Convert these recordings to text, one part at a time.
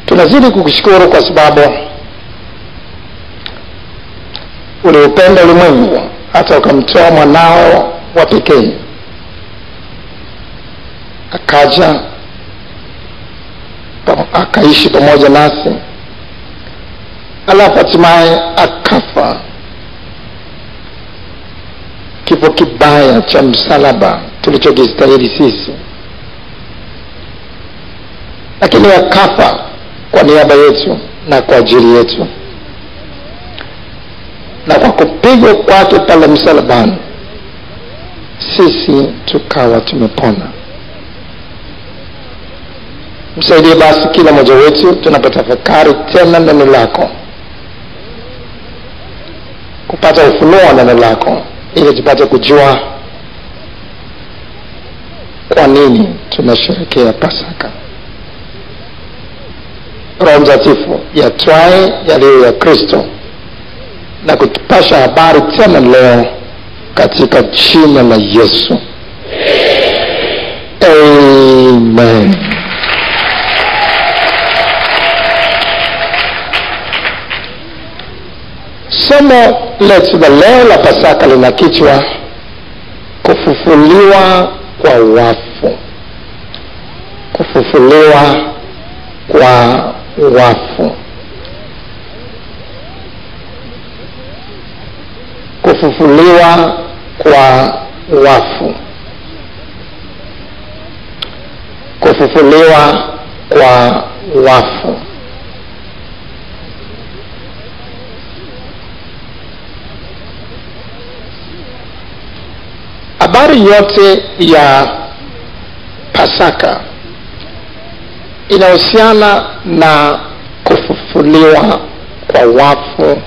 Tunazidi kukushukuru kwa sababu uliupenda ulimwengu hata ukamtoa mwanao wa pekee, akaja akaishi pamoja nasi, alafu hatimaye akafa kifo kibaya cha msalaba tulichokistahili sisi, lakini akafa kwa niaba yetu na kwa ajili yetu, na kwa kupigwa kwake pale msalabani sisi tukawa tumepona. Msaidie basi kila mmoja wetu tunapotafakari tena neno lako, kupata ufunuo wa neno lako, ili tupate kujua kwa nini tunasherehekea Pasaka. Roho Mtakatifu yatwae yaliyo ya Kristo na kutupasha habari tena leo, katika jina la Yesu. Amen. Somo letu la leo la Pasaka lina kichwa kufufuliwa kwa wafu. Kufufuliwa kwa wafu. Kufufuliwa kwa wafu. Kufufuliwa kwa wafu. Habari yote ya Pasaka inahusiana na kufufuliwa kwa wafu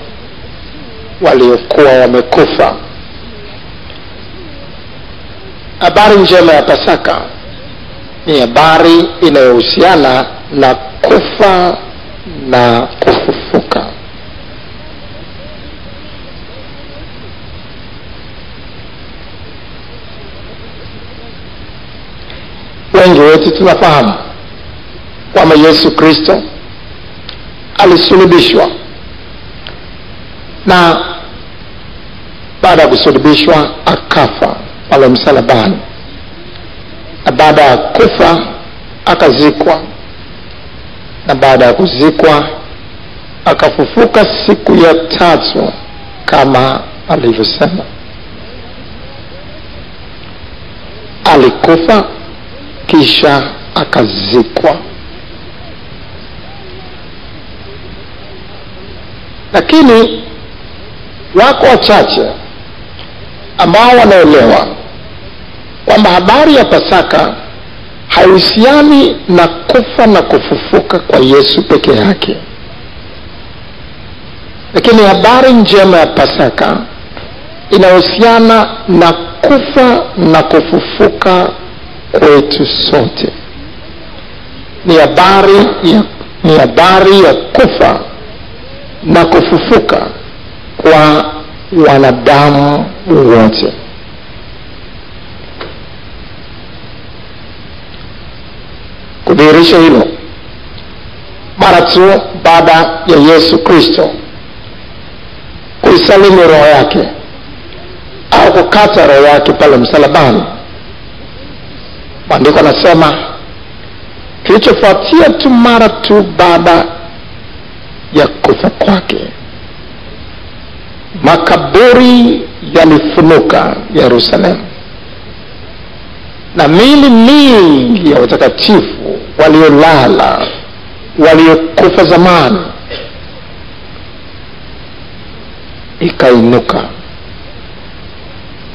waliokuwa wamekufa. Habari njema ya Pasaka ni habari inayohusiana na kufa na kufufuka. Wengi wetu tunafahamu kwamba Yesu Kristo alisulubishwa, na baada ya kusulubishwa akafa pale msalabani, na baada ya kufa akazikwa, na baada ya kuzikwa akafufuka siku ya tatu kama alivyosema. Alikufa kisha akazikwa. Lakini wako wachache ambao wanaelewa kwamba habari ya Pasaka haihusiani na kufa na kufufuka kwa Yesu peke yake, lakini habari njema ya Pasaka inahusiana na kufa na kufufuka kwetu sote. Ni habari ya kufa na kufufuka kwa wanadamu wote. Kudhihirisha hilo, mara tu baada ya Yesu Kristo kuisalimu roho yake au kukata roho yake pale msalabani, Maandiko yanasema kilichofuatia tu mara tu baada ya kufa kwake, makaburi yalifunuka Yerusalemu, na miili mingi ya watakatifu waliolala, waliokufa zamani, ikainuka.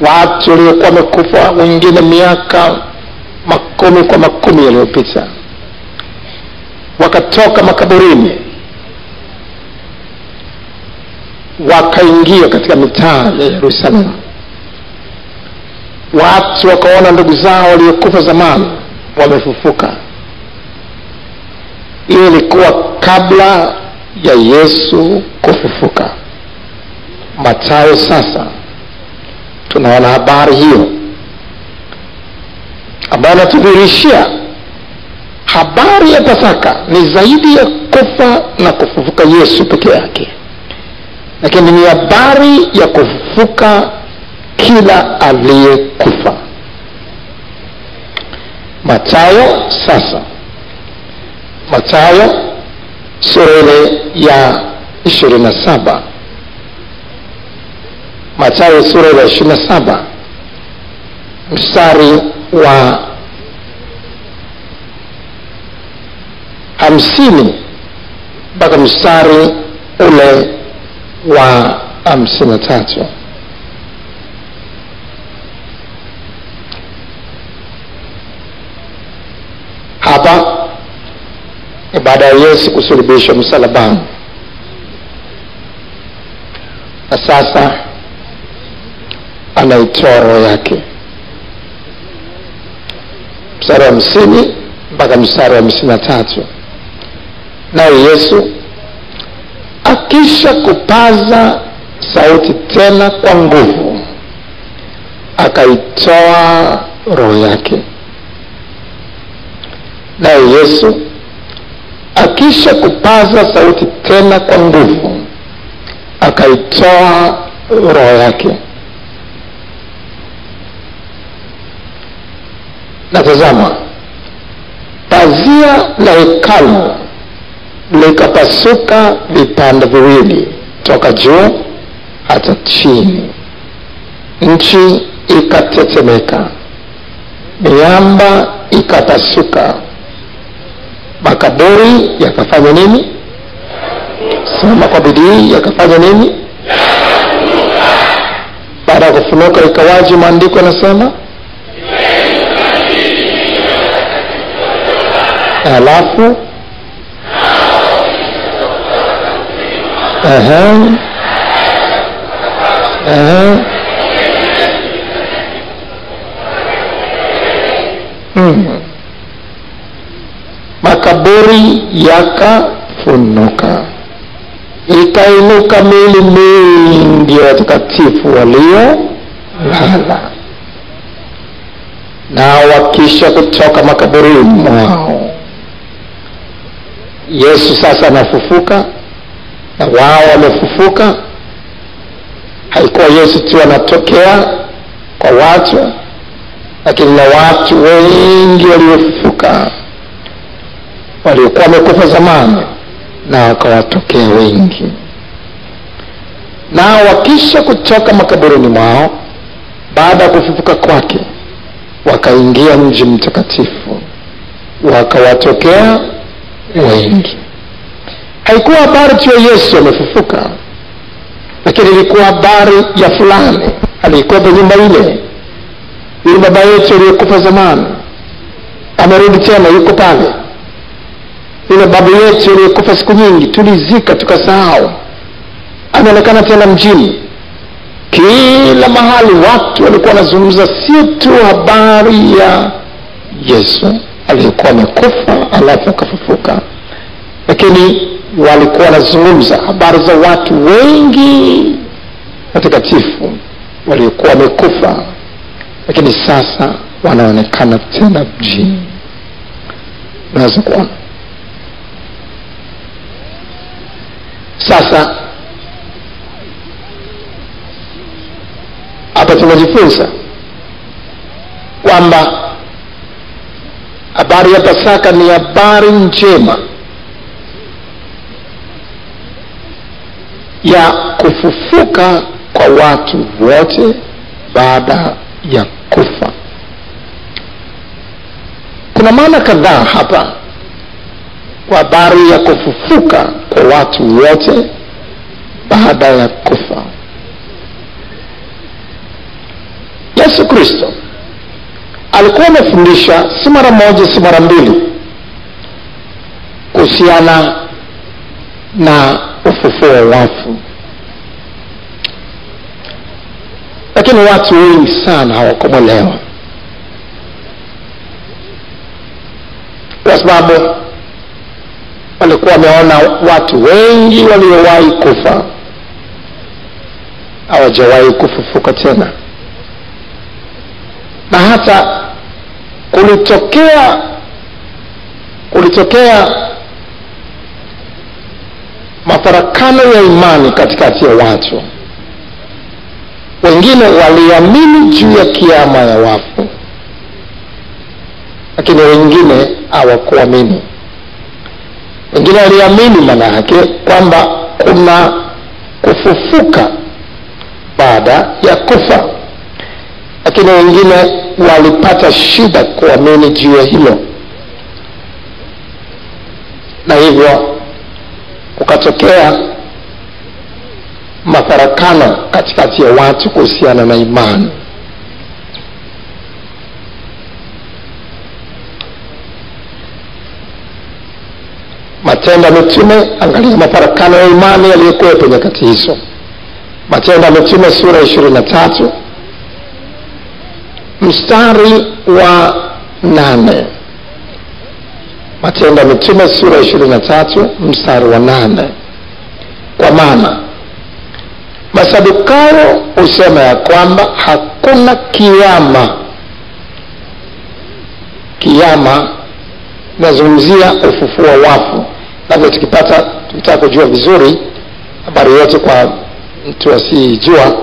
Watu waliokuwa wamekufa wengine miaka makumi kwa makumi yaliyopita wakatoka makaburini, wakaingia katika mitaa ya Yerusalemu. Watu wakaona ndugu zao waliokufa zamani wamefufuka. Hiyo ilikuwa kabla ya Yesu kufufuka. Mathayo sasa tunaona habari hiyo ambayo inatudhihirishia habari ya Pasaka ni zaidi ya kufa na kufufuka Yesu peke yake, lakini ni habari ya kufufuka kila aliyekufa. Mathayo sasa, Mathayo sura ya 27. Mathayo sura ya 27 mstari wa 50 mpaka mstari ule wa 53. Hapa ni baada ya Yesu kusulubishwa msalabani, na sasa anaitoa roho yake. Mstari wa 50 mpaka mstari wa 53. Naye Yesu akisha kupaza sauti tena kwa nguvu, akaitoa roho yake. Naye Yesu akisha kupaza sauti tena kwa nguvu, akaitoa roho yake. Na tazama, pazia la hekalu likapasuka vipande viwili toka juu hata chini. Nchi ikatetemeka, miamba ikapasuka, makaburi yakafanya nini? Sema kwa bidii, yakafanya nini? Baada ya kufunuka ikawaje? Maandiko yanasema alafu makaburi yakafunuka, ikainuka miili mingi ya watakatifu waliolala. Nao wakisha kutoka makaburini mwao, Yesu sasa anafufuka na wao wamefufuka. Haikuwa Yesu tu anatokea kwa watu, lakini na watu wengi waliofufuka, waliokuwa wamekufa zamani, na wakawatokea wengi. Nao wakisha kutoka makaburini mwao baada ya kufufuka kwake, wakaingia mji mtakatifu, wakawatokea wengi. Haikuwa habari tu ya Yesu amefufuka, lakini ilikuwa habari ya fulani alikuwa kwenye nyumba ile. Yule baba yetu aliyekufa zamani amerudi tena, yuko pale. Yule baba yetu aliyekufa siku nyingi tulizika tukasahau, anaonekana tena mjini. Kila mahali watu walikuwa wanazungumza sio tu habari ya Yesu aliyekuwa amekufa alafu akafufuka, lakini walikuwa wanazungumza habari za watu wengi watakatifu waliokuwa wamekufa, lakini sasa wanaonekana tena mjini. Unaweza kuona sasa hapa tunajifunza kwamba habari ya Pasaka ni habari njema ya kufufuka kwa watu wote baada ya kufa. Kuna maana kadhaa hapa kwa habari ya kufufuka kwa watu wote baada ya kufa. Yesu Kristo alikuwa amefundisha si mara moja si mara mbili kuhusiana na ufufuo wa wafu, lakini watu wengi sana hawakumwelewa, kwa sababu walikuwa wameona watu wengi waliowahi kufa hawajawahi kufufuka tena. Na hata kulitokea kulitokea mafarakano ya imani katikati ya watu. Wengine waliamini juu ya kiama ya wafu, lakini wengine hawakuamini. Wengine waliamini maana yake kwamba kuna kufufuka baada ya kufa, lakini wengine walipata shida kuamini juu ya hilo, na hivyo kukatokea mafarakano katikati ya watu kuhusiana na imani. Matendo ya Mitume, angalia mafarakano ya imani yaliyokuwepo nyakati hizo. Matendo ya Mitume sura 23 mstari wa 8. Matendo ya Mitume sura 23 mstari wa 8. Kwa maana Masadukayo husema ya kwamba hakuna kiama. Kiama nazungumzia ufufuo wa wafu. Labda tukitaka kujua vizuri habari yote kwa mtu asijua,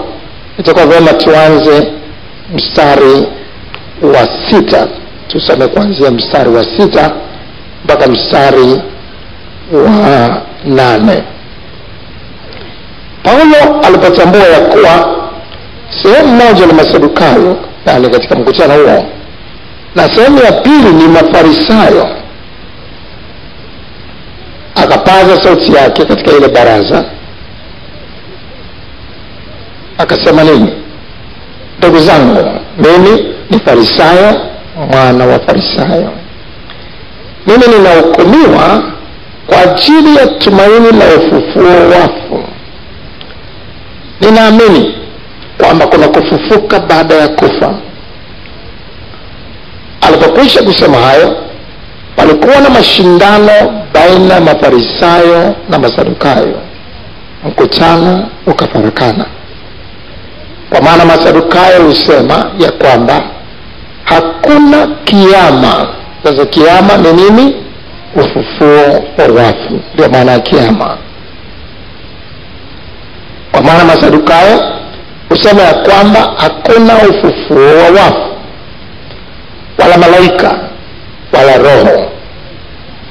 itakuwa vyema tuanze mstari wa 6. Tusome kuanzia mstari wa 6 mpaka mstari wa 8. Paulo alipotambua ya kuwa sehemu moja ni Masadukayo, yani katika mkutano huo, na sehemu ya pili ni Mafarisayo, akapaza sauti yake katika ile baraza akasema nini? Ndugu zangu, mimi ni Farisayo, mwana wa Farisayo. Mimi ninahukumiwa kwa ajili ya tumaini la ufufuo wa wafu. Ninaamini kwamba kuna kufufuka baada ya kufa. Alipokwisha kusema hayo, palikuwa na mashindano baina ya Mafarisayo na Masadukayo. Mkutano ukafarakana, kwa maana Masadukayo husema ya kwamba hakuna kiama. Sasa kiama ni nini? Ufufuo wa wafu, ndio maana ya kiama. Kwa maana Masadukayo husema ya kwamba hakuna ufufuo wa wafu, wala malaika, wala roho,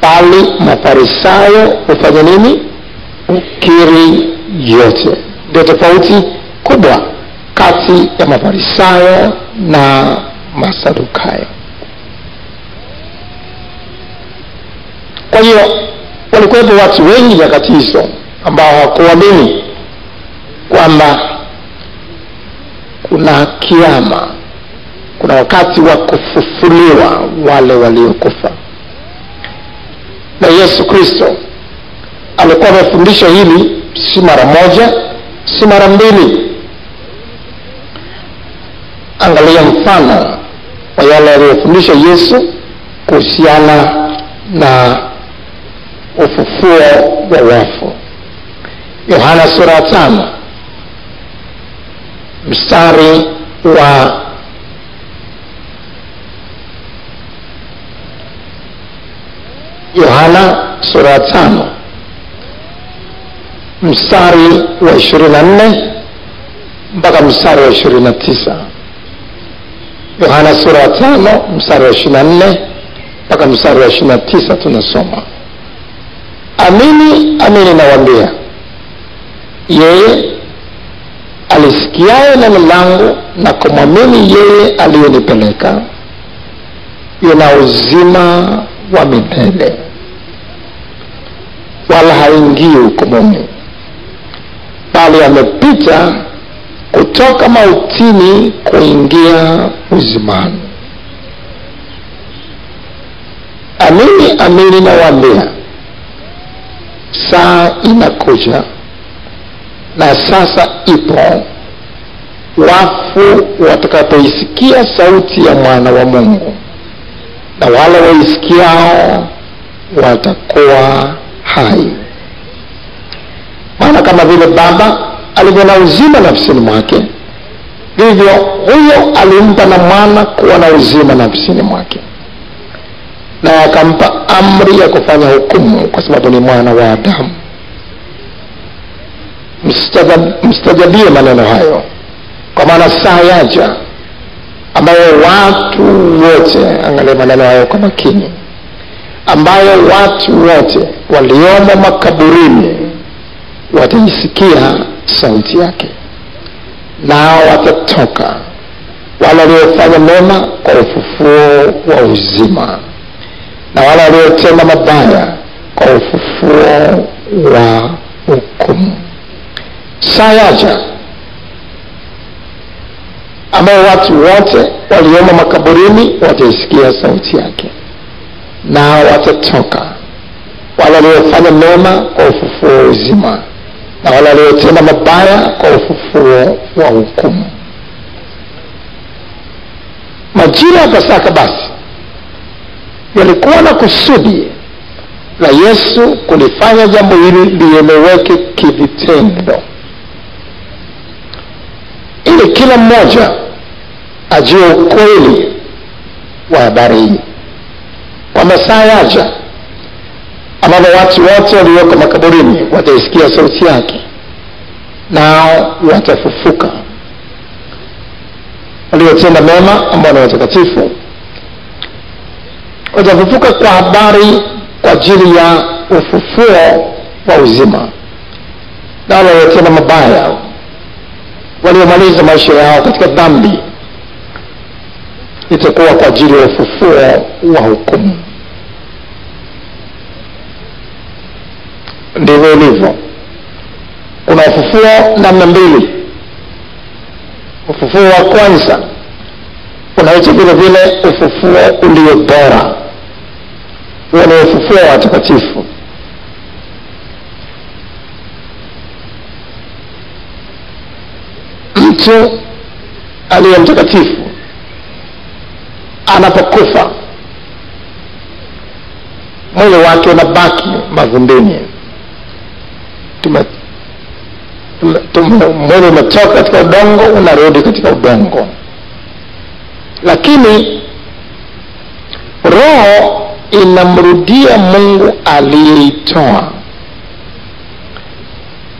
bali Mafarisayo hufanya nini? Ukiri yote. Ndio tofauti kubwa kati ya Mafarisayo na Masadukayo. Kwa hiyo walikuwepo watu wengi nyakati hizo ambao hawakuamini kwamba kuna kiama, kuna wakati wa kufufuliwa wale waliokufa. Na Yesu Kristo alikuwa amefundisha hili si mara moja, si mara mbili. Angalia mfano wa yale aliyofundisha Yesu kuhusiana na ufufuo wa wafu. Yohana sura 5 mstari wa Yohana sura 5 mstari wa 24 mpaka mstari wa 29. Yohana sura 5 mstari wa 24 mpaka mstari wa 29 tunasoma: Amini, amini nawaambia, yeye alisikiaye neno langu na kumwamini yeye aliyenipeleka yuna uzima wa milele, wala haingii hukumuni, bali amepita kutoka mautini kuingia uzimani. Amini, amini nawaambia, saa inakuja na sasa ipo, wafu watakapoisikia sauti ya Mwana wa Mungu, na wale waisikiao watakuwa hai. Maana kama vile Baba alivyo na uzima nafsini mwake, vivyo huyo alimpa na Mwana kuwa na uzima nafsini mwake. na akampa amri ya kufanya hukumu kwa sababu ni mwana wa Adamu. Mstajabie maneno hayo, kwa maana saa yaja ambayo watu wote, angalia maneno hayo kwa makini, ambayo watu wote waliomo makaburini wataisikia sauti yake, nao watatoka, wale waliofanya mema kwa ufufuo wa uzima, na wale waliotenda mabaya kwa ufufuo wa hukumu. Saa yaja ambayo watu wote waliomo makaburini wataisikia sauti yake, nao watatoka, wale waliofanya mema kwa ufufuo wa uzima, na wale waliotenda mabaya kwa ufufuo wa hukumu. Majira ya Pasaka basi yalikuwa na kusudi la Yesu kulifanya jambo hili lieleweke kivitendo, ili kila mmoja ajue ukweli wa habari hii, kwamba saa yaja ambapo watu wote walioko makaburini wataisikia sauti yake, nao watafufuka, waliotenda mema ambao ni watakatifu watafufuka kwa habari kwa ajili ya ufufuo wa uzima, na wale waliotenda mabaya, waliomaliza maisha yao katika dhambi, itakuwa kwa ajili ya ufufuo wa hukumu. Ndivyo ilivyo. Kuna ufufuo namna mbili. Ufufuo wa kwanza unaitwa vile vile ufufuo ulio bora. Huo ni ufufuo wa watakatifu. Mtu aliye mtakatifu anapokufa, mwili wake unabaki mavumbini. Mwili umetoka katika udongo, unarudi katika udongo, lakini roho inamrudia Mungu aliyeitoa.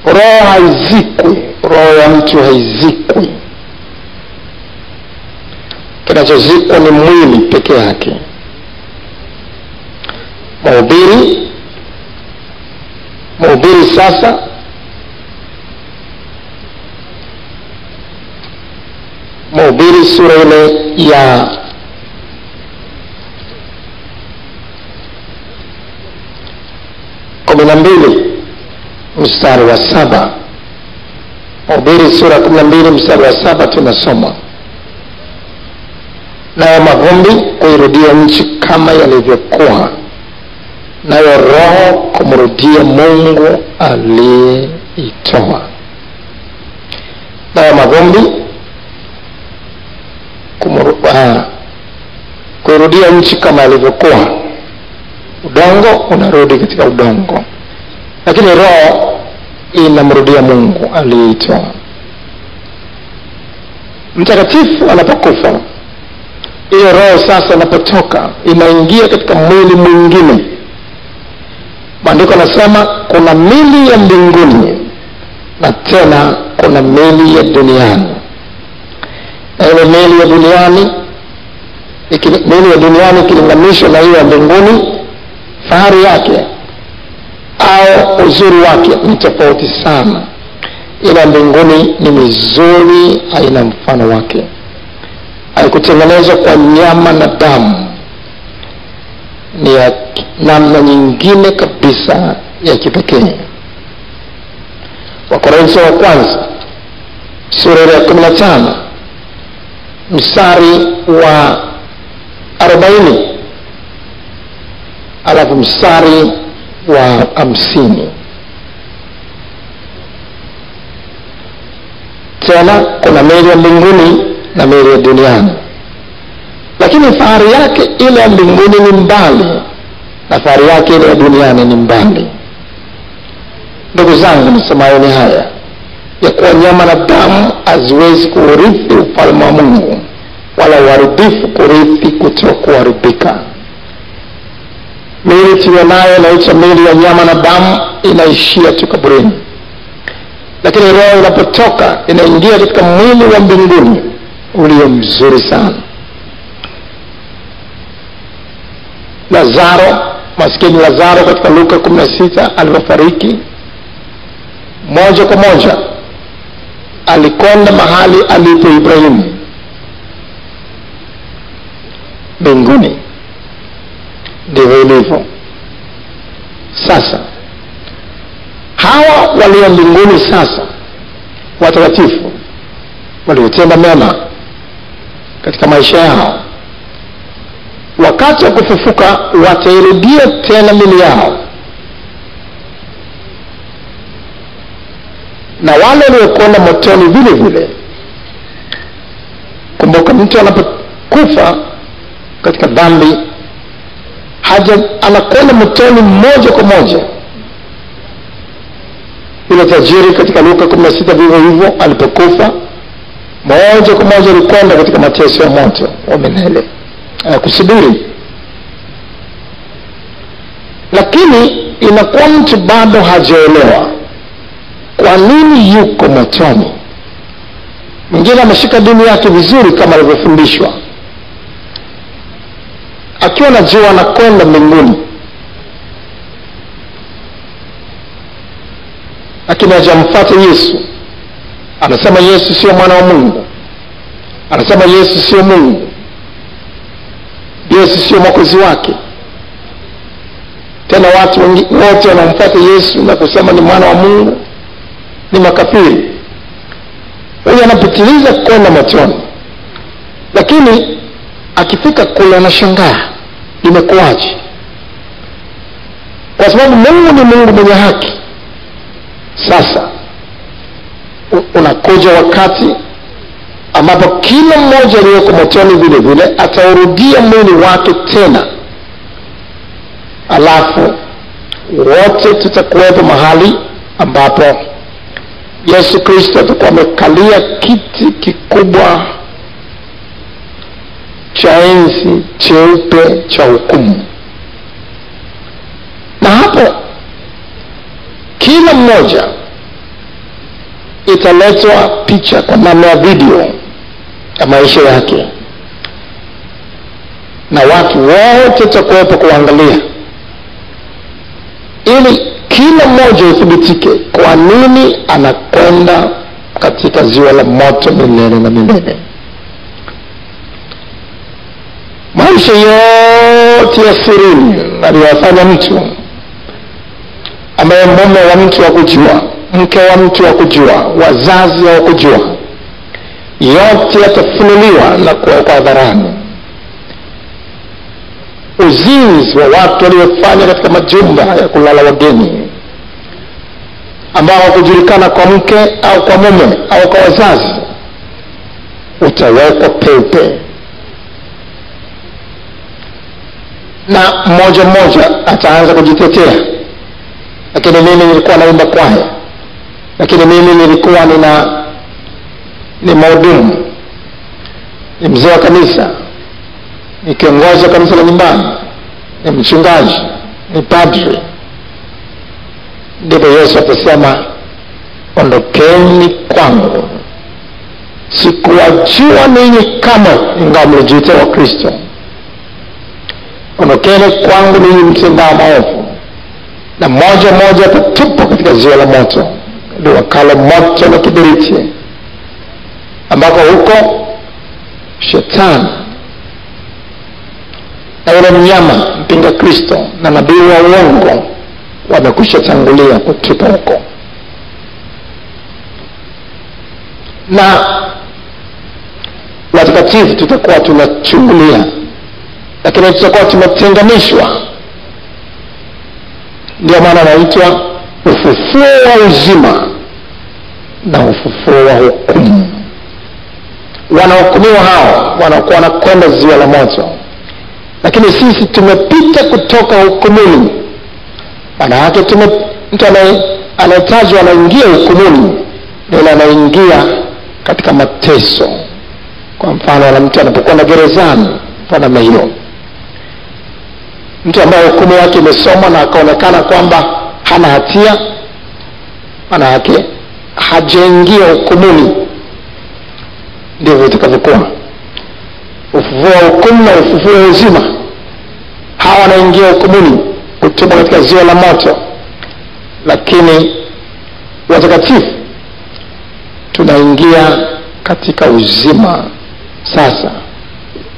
Roho haizikwi, roho ya mtu haizikwi. Kinachozikwa ni mwili peke yake. Mhubiri sasa Mhubiri sura ile ya mstari wa 7. Mhubiri sura 12 mstari wa 7 tunasoma, nayo mavumbi kuirudia nchi kama yalivyokuwa, nayo roho kumrudia Mungu aliyeitoa. Nayo mavumbi kuirudia nchi kama yalivyokuwa, udongo unarudi katika udongo, lakini roho inamrudia Mungu aliyeitoa. Mtakatifu anapokufa, ile roho sasa inapotoka inaingia katika mwili mwingine. Maandiko yanasema kuna mili ya mbinguni na tena kuna mili ya duniani. Na ile mili ya duniani ikilinganishwa na hiyo ya mbinguni, fahari yake au uzuri wake ni tofauti sana. Ile ya mbinguni ni mizuri, haina mfano wake, haikutengenezwa kwa nyama na damu, ni ya namna nyingine kabisa ya kipekee. Wakorintho wa kwanza sura ya 15 mstari wa 40 alafu mstari wa 50. Tena kuna meli ya mbinguni na meli ya duniani, lakini fahari yake ile ya mbinguni ni mbali na fahari yake ile ya duniani ni mbali. Ndugu zangu, nisemayo haya, ya kuwa nyama na damu haziwezi kuurithi ufalme wa Mungu, wala uharibifu kurithi kutokuharibika. Miili tulionayo inaitwa miili ya nyama na damu, inaishia tu kaburini. Lakini roho inapotoka inaingia katika mwili wa mbinguni ulio mzuri sana. Lazaro, maskini Lazaro katika Luka 16 alipofariki, moja kwa moja alikwenda mahali alipo Ibrahimu, mbinguni. Ndivyo ilivyo sasa. Hawa walio mbinguni sasa, watakatifu waliotenda mema katika maisha yao, wakati wa kufufuka watairudia tena miili yao. Na wale waliokwenda motoni vile vile. Kumbuka, mtu anapokufa katika dhambi anakwenda motoni moja kwa moja. Yule tajiri katika Luka 16 vivyo hivyo, alipokufa moja kwa moja alikwenda katika mateso ya moto wa milele kusubiri. Lakini inakuwa mtu bado hajaelewa kwa nini yuko motoni. Mwingine ameshika dini yake vizuri kama alivyofundishwa, akiwa anajua anakwenda mbinguni, lakini hajamfuata Yesu. Anasema Yesu sio mwana wa Mungu, anasema Yesu sio Mungu, Yesu sio mwokozi wake. Tena watu wote wanamfuata Yesu na kusema ni mwana wa Mungu ni makafiri. Huyu anapitiliza kwenda motoni, lakini akifika kule anashangaa imekuwaje? Kwa sababu Mungu ni Mungu mwenye haki. Sasa unakuja wakati ambapo kila mmoja aliyeko motoni vile vile ataurudia mwili wake tena, alafu wote tutakuwepo mahali ambapo Yesu Kristo atakuwa amekalia kiti kikubwa cha enzi cheupe cha hukumu. Na hapo kila mmoja italetwa picha kwa namna ya video ya maisha yake, na watu wote watakuwepo kuangalia, ili kila mmoja uthibitike kwa nini anakwenda katika ziwa la moto milele na milele. Maisha yote ya sirini aliyofanya mtu, ambaye mume wa mtu wa kujua, mke wa mtu wa kujua, wazazi wa kujua, yote yatafunuliwa na kuwekwa hadharani. Uzinzi wa watu waliofanya katika majumba ya kulala wageni, ambao hawakujulikana kwa mke au kwa mume au kwa wazazi, utawekwa peupe. Na mmoja mmoja ataanza kujitetea, lakini mimi nilikuwa naimba kwaya, lakini mimi nilikuwa ni mhudumu, ni mzee wa kanisa, ni kiongozi wa kanisa la nyumbani, ni mchungaji, ni padri. Ndipo Yesu atasema, ondokeni kwangu, sikuwajua ninyi kama, ingawa mlijiita wa Kristo. Ondokeni kwangu ninyi mtendao maovu. Na moja moja atatupwa katika ziwa la moto, liwakalo moto na kiberiti, ambako huko shetani na yule mnyama mpinga Kristo na nabii wa uongo wamekwisha tangulia kutupa huko. Na watakatifu tutakuwa tunachungulia, lakini tutakuwa tumetenganishwa. Ndio maana anaitwa ufufuo wa uzima na ufufuo wa hukumu. Wanahukumiwa hao wanakuwa wanakwenda ziwa la moto, lakini sisi tumepita kutoka hukumuni. Maana yake mtu anayetajwa anaingia hukumuni, ndio anaingia katika mateso. Kwa mfano, mtu anapokwenda gerezani kwa namna hiyo, Mtu ambaye hukumu yake imesomwa na akaonekana kwamba hana hatia, maana yake hajaingia hukumuni. Ndivyo itakavyokuwa. Ufufuo wa hukumu na ufufuo wa uzima. Hawa wanaingia hukumuni, kutupwa katika ziwa la moto. Lakini watakatifu tunaingia katika uzima. Sasa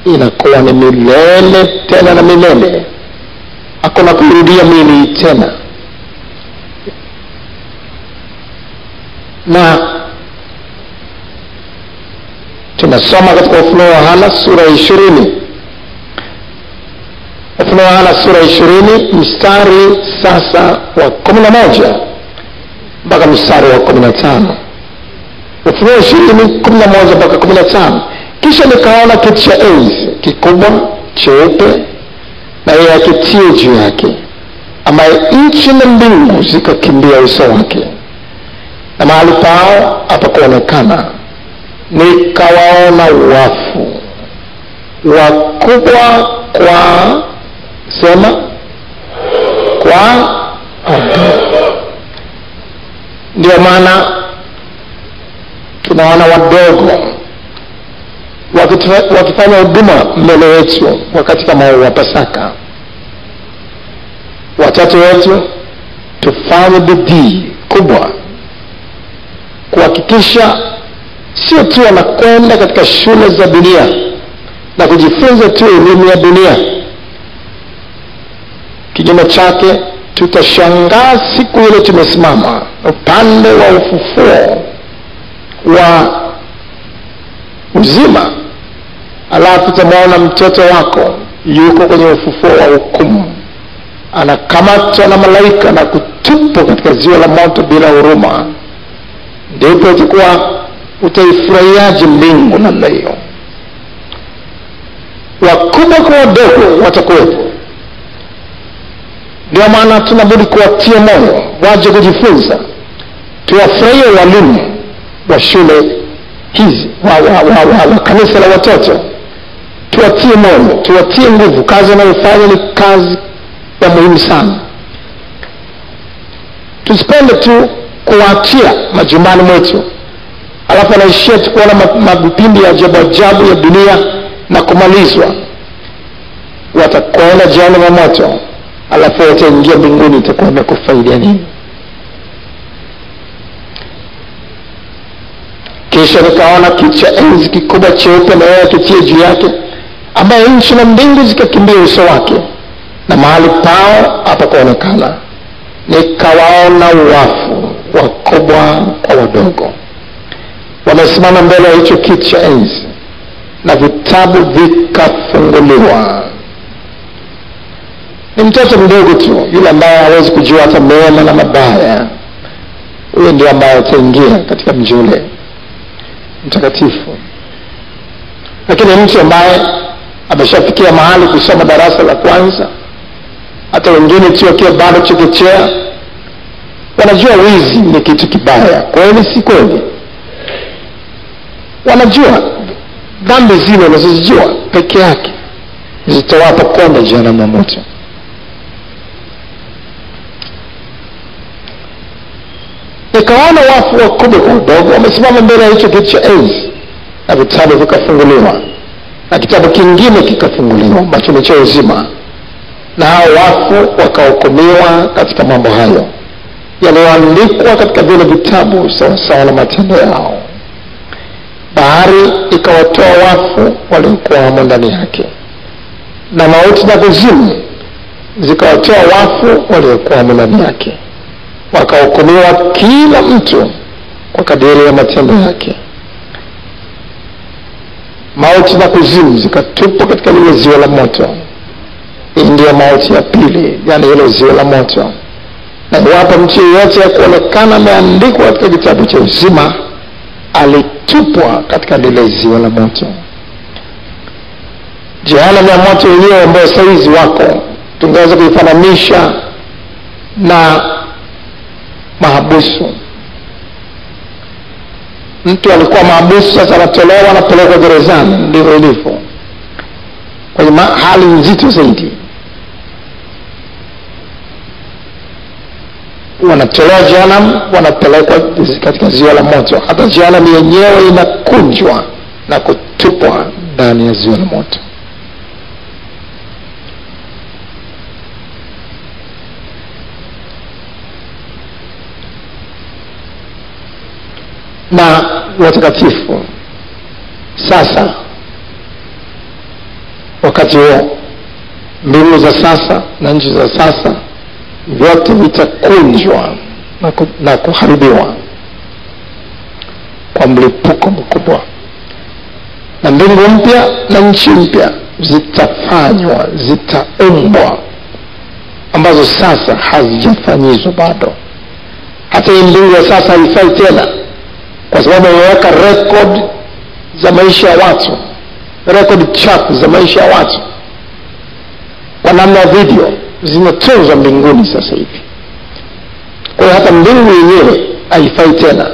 inakuwa ni milele tena na milele. Hakuna kurudia mwili tena. Na tunasoma katika Ufunuo wa Yohana sura 20. Ufunuo wa Yohana sura 20 mstari sasa wa 11 mpaka mstari wa 15. Ufunuo 20:11 mpaka 15. Kisha nikaona kiti cha enzi kikubwa cheupe na yeye akitie juu yake, ambaye nchi na mbingu zikakimbia uso wake, na mahali pao hapakuonekana. Nikawaona wafu wakubwa kwa wadogo. Ndio maana tunaona wadogo wakifanya huduma mbele yetu wakati kama wa Pasaka. Watoto wetu tufanye bidii kubwa kuhakikisha sio tu wanakwenda katika shule za dunia na kujifunza tu elimu ya dunia. Kinyume chake, tutashangaa siku ile tumesimama upande wa ufufuo wa uzima, alafu tutamwona mtoto wako yuko kwenye ufufuo wa hukumu, anakamatwa na malaika na kutupwa katika ziwa la moto bila huruma. Ndipo itakuwa utaifurahiaje mbingu namna hiyo? Wakubwa kwa wadogo watakuwepo. Ndio maana tunabudi kuwatia moyo waje kujifunza. Tuwafurahie walimu wa shule hizi wa kanisa la watoto. Tuwatie moyo, tuwatie nguvu. Kazi wanayofanya ni kazi ya muhimu sana. Tusipende tu kuwaachia majumbani mwetu, alafu anaishia tu kuona mavipindi ya ajabu ajabu ya dunia na kumalizwa. Watakwenda jehanamu ya moto, alafu wataingia mbinguni. Itakuwa imekufaidia nini? Kisha nikaona kiti cha enzi kikubwa cheupe na yeye akitie juu yake, ambaye nchi na mbingu zikakimbia uso wake, na mahali pao hapakuonekana. Nikawaona wafu wakubwa kwa wadogo wamesimama mbele ya hicho kiti cha enzi, na vitabu vikafunguliwa. Ni mtoto mdogo tu yule ambaye hawezi kujua hata mema na mabaya. Huyo ndio ambaye ataingia katika mji ule mtakatifu. Lakini mtu ambaye ameshafikia mahali kusoma darasa la kwanza, hata wengine tu wakiwa bado chekechea, wanajua wizi ni kitu kibaya. Kweli si kweli? Wanajua dhambi zile wanazojua peke yake zitawapa kwenda jehanamu ya moto. Nikaona wafu wakubwa kwa wadogo wamesimama mbele ya hicho kiti cha enzi, na vitabu vikafunguliwa, na kitabu kingine kikafunguliwa ambacho ni cha uzima, na hao wafu wakahukumiwa katika mambo hayo yaliyoandikwa katika vile vitabu sawasawa na matendo yao. Bahari ikawatoa wafu waliokuwa ndani yake, na mauti na kuzimu zikawatoa wafu waliokuwa ndani yake. Wakahukumiwa kila mtu kwa kadiri ya matendo yake. Mauti na kuzimu zikatupwa katika lile ziwa la moto. Hii ndio mauti ya pili, yani hilo ziwa la moto. Na iwapo mtu yeyote ya kuonekana ameandikwa katika kitabu cha uzima, alitupwa katika lile ziwa la moto. Jehanamu ya moto yenyewe ambayo saizi wako, tungeweza kuifananisha na mahabusu. Mtu alikuwa mahabusu, sasa anatolewa, anapelekwa gerezani. Ndivyo ilivyo kwenye hali nzito zaidi. wanatolewa jehanamu, wanapelekwa katika ziwa la moto. Hata jehanamu yenyewe inakunjwa na kutupwa ndani ya ziwa la moto. Na watakatifu sasa, wakati huo, mbingu za sasa na nchi za sasa vyote vitakunjwa na kuharibiwa kwa mlipuko mkubwa, na mbingu mpya na nchi mpya zitafanywa, zitaumbwa, ambazo sasa hazijafanyizwa bado. Hata hii mbingu ya sasa haifai tena, kwa sababu imeweka record za maisha ya watu, record chapu za maisha ya watu kwa namna video zinatunzwa mbinguni sasa hivi. Kwa hiyo hata mbingu yenyewe haifai tena,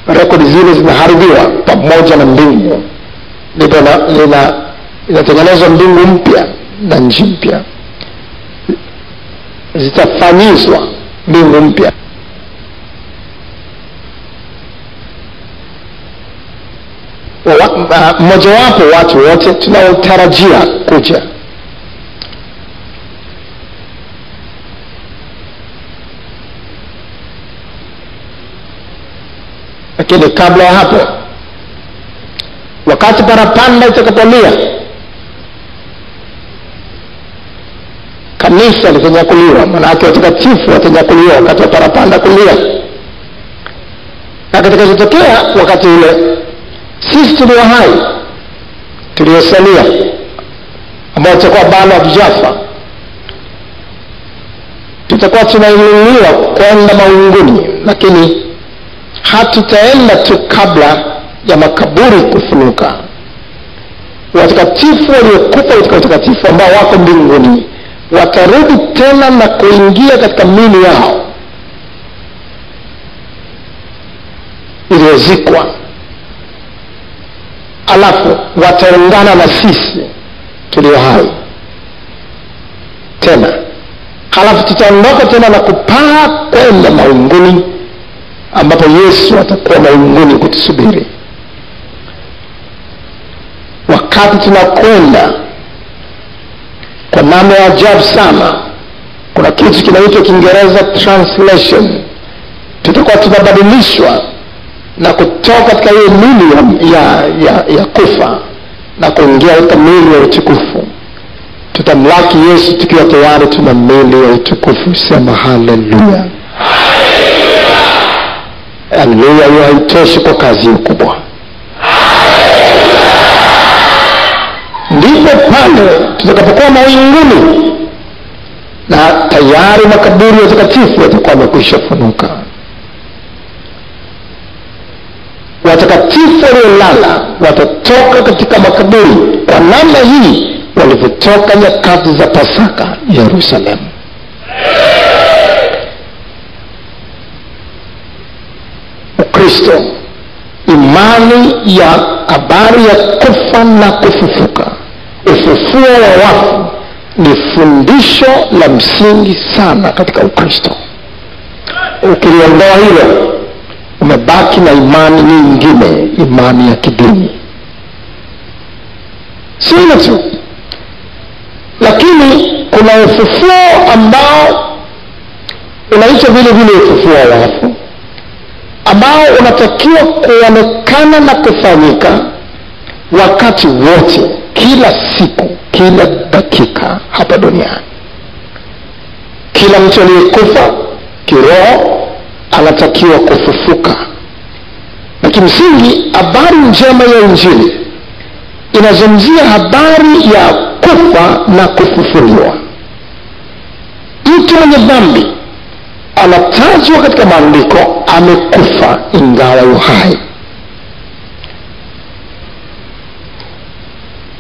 record zile zinaharibiwa pamoja na mbingu. Ndipo inatengenezwa mbingu mpya na nchi mpya, zitafanyizwa mbingu mpya. Mmoja wapo watu wote tunaotarajia kuja. Lakini kabla ya hapo, wakati parapanda itakapolia, kanisa litanyakuliwa. Maana watakatifu watanyakuliwa wakati wa parapanda kulia. Na kitakachotokea wakati ule, sisi tulio hai, tuliosalia, ambao tutakuwa bado hatujafa, tutakuwa tunainuliwa kwenda mawinguni. Lakini hatutaenda tu kabla ya makaburi kufunuka. Watakatifu waliokufa katika utakatifu ambao wako mbinguni watarudi tena na kuingia katika miili yao iliyozikwa, alafu wataungana na sisi tulio hai tena. Halafu tutaondoka tena na kupaa kwenda mawinguni, ambapo Yesu atakuwa mawinguni kutusubiri. Wakati tunakwenda, kwa namna ya ajabu sana, kuna kitu kinaitwa Kiingereza translation. Tutakuwa tunabadilishwa na kutoka katika hiyo miili ya kufa na kuingia katika miili ya utukufu. Tutamlaki Yesu tukiwa tayari tuna miili ya utukufu. Sema haleluya. Haleluya. Hiyo haitoshi kwa kazi kubwa. Ndipo pale tutakapokuwa mawinguni na tayari makaburi ya watakatifu yatakuwa yamekwisha funuka. Watakatifu waliolala watatoka katika makaburi kwa namna hii walivyotoka nyakati za Pasaka Yerusalemu. Ukristo, imani ya habari ya kufa na kufufuka, ufufuo wa wafu, ni fundisho la msingi sana katika Ukristo. Ukiliondoa hilo, umebaki na imani nyingine, imani ya kidini. Sio hilo tu, lakini kuna ufufuo ambao unaitwa vile vile ufufuo wa wafu, ambao unatakiwa kuonekana na kufanyika wakati wote, kila siku, kila dakika hapa duniani. Kila mtu aliyekufa kiroho anatakiwa kufufuka. Na kimsingi habari njema ya Injili inazungumzia habari ya kufa na kufufuliwa. Mtu mwenye dhambi anatajwa katika maandiko amekufa ingawa yu hai.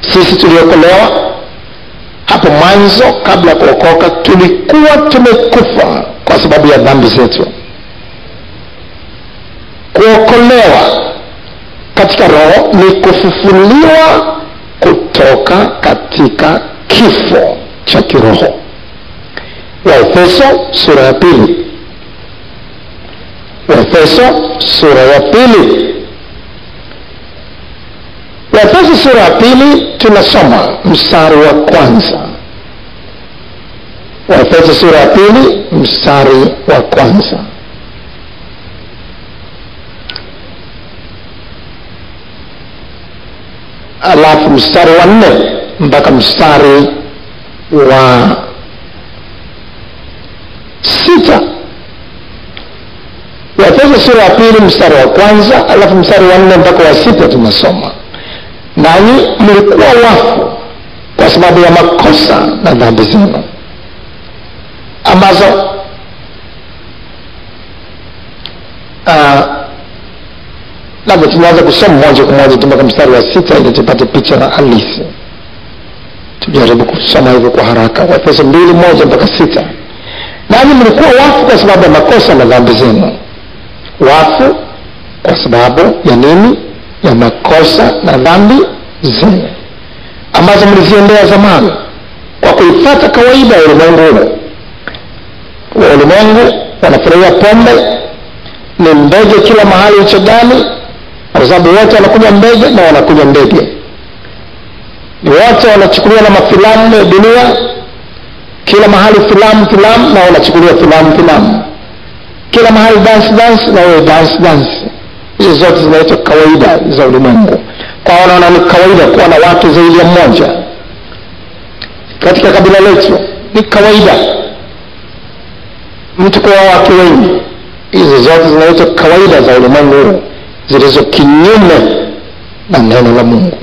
Sisi tuliokolewa hapo mwanzo, kabla ya kuokoka, tulikuwa tumekufa kwa sababu ya dhambi zetu. Kuokolewa katika roho ni kufufuliwa kutoka katika kifo cha kiroho. Waefeso sura ya pili. Waefeso sura ya pili. Waefeso sura ya pili tunasoma mstari wa kwanza. Waefeso sura ya pili mstari wa kwanza. Alafu mstari wa 4 mpaka mstari wa 6. Waefeso sura ya pili mstari wa kwanza, alafu mstari wa 4 mpaka wa 6 tunasoma. Nanyi mlikuwa wafu kwa sababu ya makosa na dhambi zenu ambazo labda tunaanza kusoma moja kwa moja mpaka mstari wa 6 ili tupate picha halisi. Tujaribu kusoma hivyo kwa haraka. Waefeso 2:1 mpaka 6. Nanyi mlikuwa wafu kwa sababu ya makosa na dhambi zenu. Wafu kwa sababu ya nini? Ya makosa na dhambi zenu ambazo mliziendea zamani kwa kuifuata kawaida ya ulimwengu. Ulimwengu wanafurahia pombe, ni ndege kila mahali uchogani, kwa sababu wote wanakuja ndege na wanakuja ndege. Ni wote wanachukuliwa na mafilamu ya dunia, kila mahali filamu na wanachukuliwa filamu. Kila mahali dance na wao dance. Hizo zote zinaitwa kawaida za ulimwengu. Kwa wanaona ni kawaida kuwa na watu zaidi ya mmoja. Katika kabila letu ni kawaida mtu kwa watu wengi. Hizo zote zinaitwa kawaida za ulimwengu zilizo kinyume na neno la Mungu.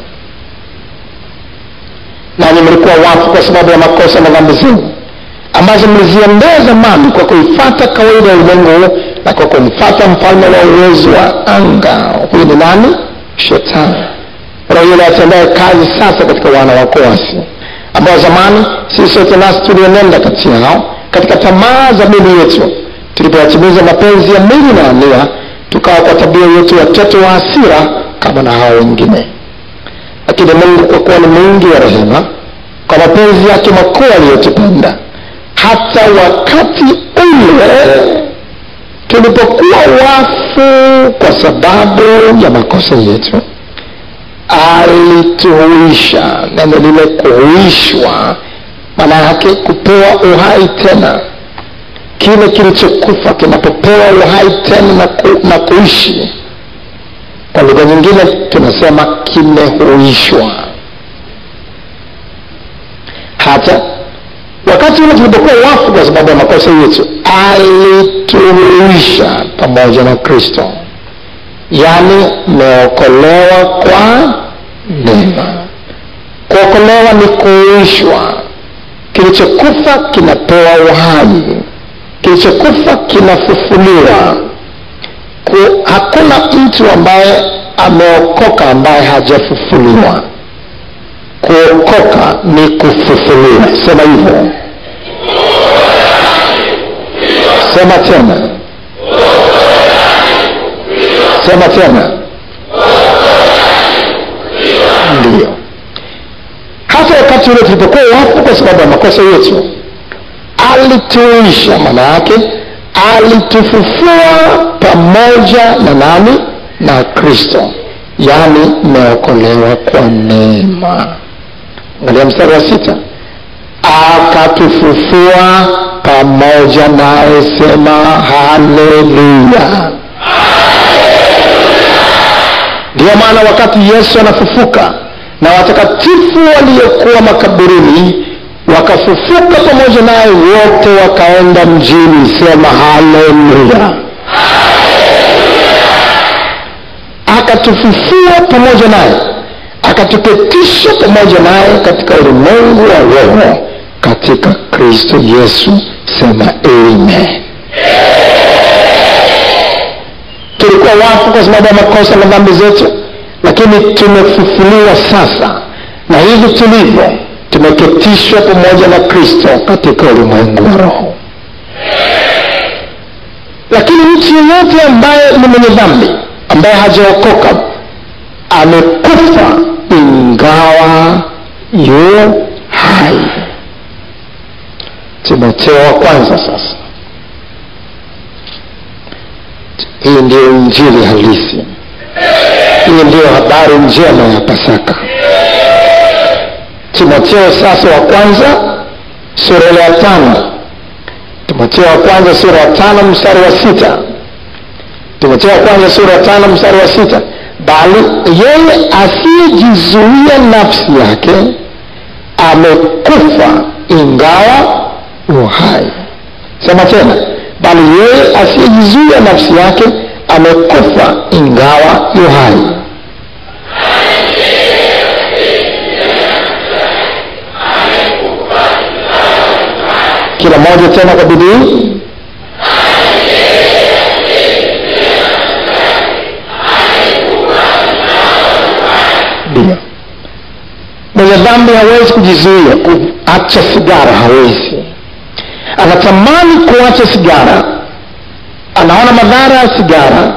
Nanyi mlikuwa wafu kwa sababu ya makosa na dhambi zenu ambazo mliziendea zamani kwa kuifuata kawaida ya ulimwengu na kwa kumfuata mfalme wa uwezo wa anga. Huyu ni nani? Shetani. Roho yule atendaye kazi sasa katika wana wa Korasi, ambao zamani sisi sote nasi tulienenda kati yao katika tamaa za mwili yetu, tulipoyatimiza mapenzi ya mwili na nia, tukawa kwa tabia yetu watoto wa hasira kama na hao wengine. Lakini Mungu kwa kuwa ni mwingi wa rehema, kwa mapenzi yake makuu aliyotupenda, hata wakati ule tulipokuwa wafu kwa sababu ya makosa yetu, alituhuisha. Neno lile kuhuishwa maana yake kupewa uhai tena. Kile kilichokufa kinapopewa uhai tena na kuishi, kwa lugha nyingine tunasema kimehuishwa. Hata wakati ule tulipokuwa wafu kwa sababu ya makosa yetu, alituhuisha pamoja na Kristo. Yani mmeokolewa kwa neema. Kuokolewa ni kuhuishwa. Kilichokufa kinapewa uhai, kilichokufa kinafufuliwa. Hakuna mtu ambaye ameokoka ambaye hajafufuliwa. Kuokoka ni kufufuliwa. Sema hivyo. Sema tena. Sema tena. Ndio. Hata wakati ule tulipokuwa wafu kwa sababu ya makosa yetu, alituisha. Maana yake alitufufua pamoja na nani? Na Kristo. Yani mmeokolewa kwa neema. Angalia mstari wa 6. Akatufufua pamoja naye. Sema haleluya. Ndio maana wakati Yesu anafufuka na watakatifu waliokuwa makaburini wakafufuka pamoja naye, wote wakaenda mjini. Sema haleluya. Akatufufua pamoja naye, akatuketisha pamoja naye katika ulimwengu wa roho katika Kristo Yesu. Sema amen. Tulikuwa wafu kwa sababu ya makosa na dhambi zetu, lakini tumefufuliwa sasa, na hivi tulivyo tumeketishwa pamoja na Kristo katika ulimwengu wa roho. Lakini mtu yeyote ambaye ni mwenye dhambi, ambaye hajaokoka, amekufa ingawa yu hai. Timotheo wa kwanza sasa. Hii ndio injili halisi. Hii ndio habari njema ya Pasaka. Timotheo sasa wa kwanza sura ya 5. Timotheo wa kwanza sura ya 5 mstari wa 6. Timotheo wa kwanza sura ya 5 mstari wa 6. Bali yeye asiyejizuia nafsi yake amekufa ingawa uhai. Sema tena. Bali yeye asiyejizuia nafsi yake amekufa ingawa uhai. Kila moja tena kwa bidii. Ndio. Mwenye dhambi hawezi kujizuia kuacha sigara, hawezi. Anatamani kuacha sigara, anaona madhara ya sigara,